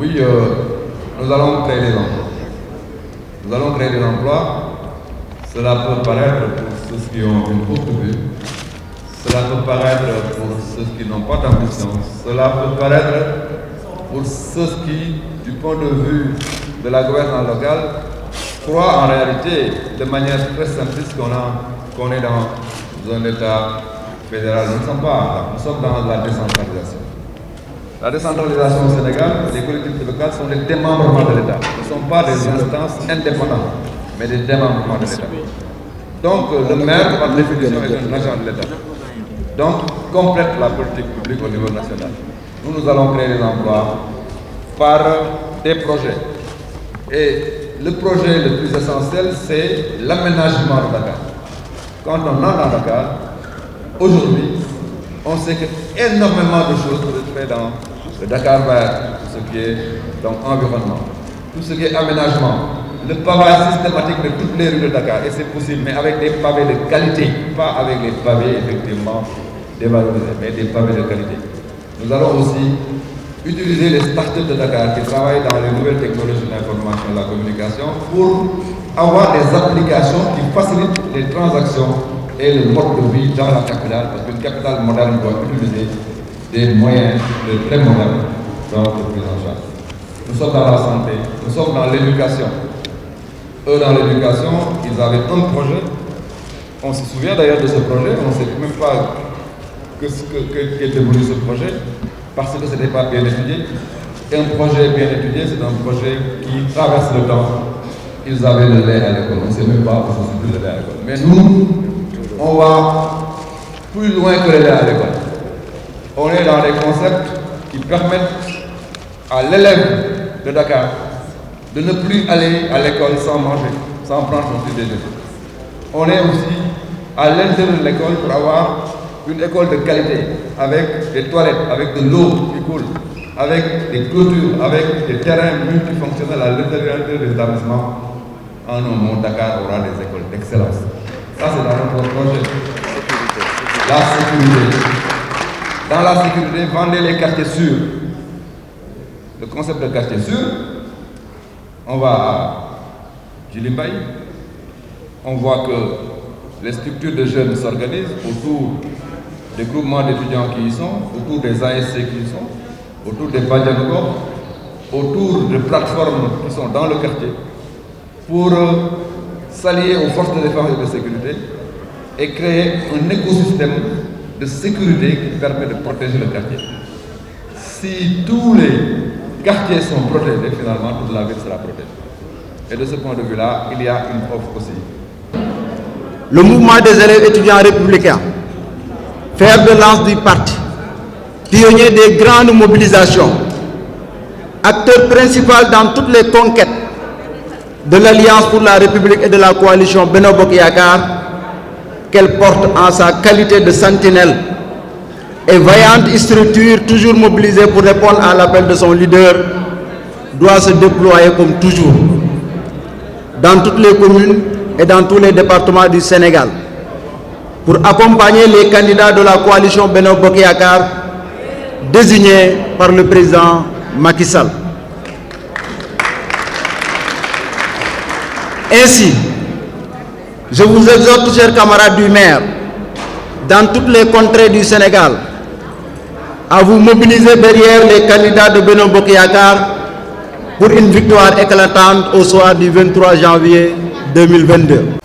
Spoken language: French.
Oui, nous allons créer des emplois. Nous allons créer des emplois. Cela peut paraître pour ceux qui ont une courte vue. Cela peut paraître pour ceux qui n'ont pas d'ambition. Cela peut paraître pour ceux qui, du point de vue de la gouvernance locale, croient en réalité de manière très simpliste qu'on est dans un État fédéral. Nous ne sommes pas là, nous sommes dans la décentralisation. La décentralisation au Sénégal, les collectivités locales sont des démembrements de l'État. Ce ne sont pas des instances indépendantes, mais des démembrements de l'État. Donc le maire, par définition, est un agent de l'État. Donc complète la politique publique au niveau national. Nous allons créer des emplois par des projets. Et le projet le plus essentiel, c'est l'aménagement de Dakar. Quand on entre dans Dakar, aujourd'hui, on sait qu'énormément de choses peuvent être faites dans le Dakar vert, tout ce qui est donc environnement, tout ce qui est aménagement, le pavage systématique de toutes les rues de Dakar, et c'est possible, mais avec des pavés de qualité, pas avec les pavés effectivement dévalorisés, mais des pavés de qualité. Nous allons aussi utiliser les startups de Dakar qui travaillent dans les nouvelles technologies de l'information et de la communication pour avoir des applications qui facilitent les transactions et le mode de vie dans la capitale, parce qu'une capitale moderne doit utiliser des moyens très modernes dans notre prise en charge. Nous sommes dans la santé, nous sommes dans l'éducation. Eux, dans l'éducation, ils avaient un projet. On se souvient d'ailleurs de ce projet, on ne sait même pas qu'est devenu ce projet, parce que ce n'était pas bien étudié. Et un projet bien étudié, c'est un projet qui traverse le temps. Ils avaient le lait à l'école, on ne sait même pas où se situe le lait à l'école. Mais nous, on va plus loin que le lait à l'école. On est dans des concepts qui permettent à l'élève de Dakar de ne plus aller à l'école sans manger, sans prendre son petit déjeuner. On est aussi à l'intérieur de l'école pour avoir une école de qualité, avec des toilettes, avec de l'eau qui coule, avec des clôtures, avec des terrains multifonctionnels à l'intérieur des établissements. En un mot, Dakar aura des écoles d'excellence. Ça, c'est dans notre projet. La sécurité. Dans la sécurité, vendez les quartiers sûrs. Le concept de quartier sûr, on va à Djilimbaye, on voit que les structures de jeunes s'organisent autour des groupements d'étudiants qui y sont, autour des ASC qui y sont, autour des Badianogor, autour de plateformes qui sont dans le quartier, pour s'allier aux forces de défense et de sécurité et créer un écosystème de sécurité qui permet de protéger le quartier. Si tous les quartiers sont protégés, finalement, toute la ville sera protégée. Et de ce point de vue-là, il y a une offre aussi. Le mouvement des élèves étudiants républicains, fer de lance du parti, pionnier des grandes mobilisations, acteur principal dans toutes les conquêtes de l'Alliance pour la République et de la coalition Benno Bokk Yakaar, qu'elle porte en sa qualité de sentinelle et vaillante structure toujours mobilisée pour répondre à l'appel de son leader, doit se déployer comme toujours dans toutes les communes et dans tous les départements du Sénégal pour accompagner les candidats de la coalition Benno Bokk Yakaar désignés par le président Macky Sall. Ainsi, je vous exhorte, chers camarades du maire, dans toutes les contrées du Sénégal, à vous mobiliser derrière les candidats de Benno Bokk Yakaar pour une victoire éclatante au soir du 23 janvier 2022.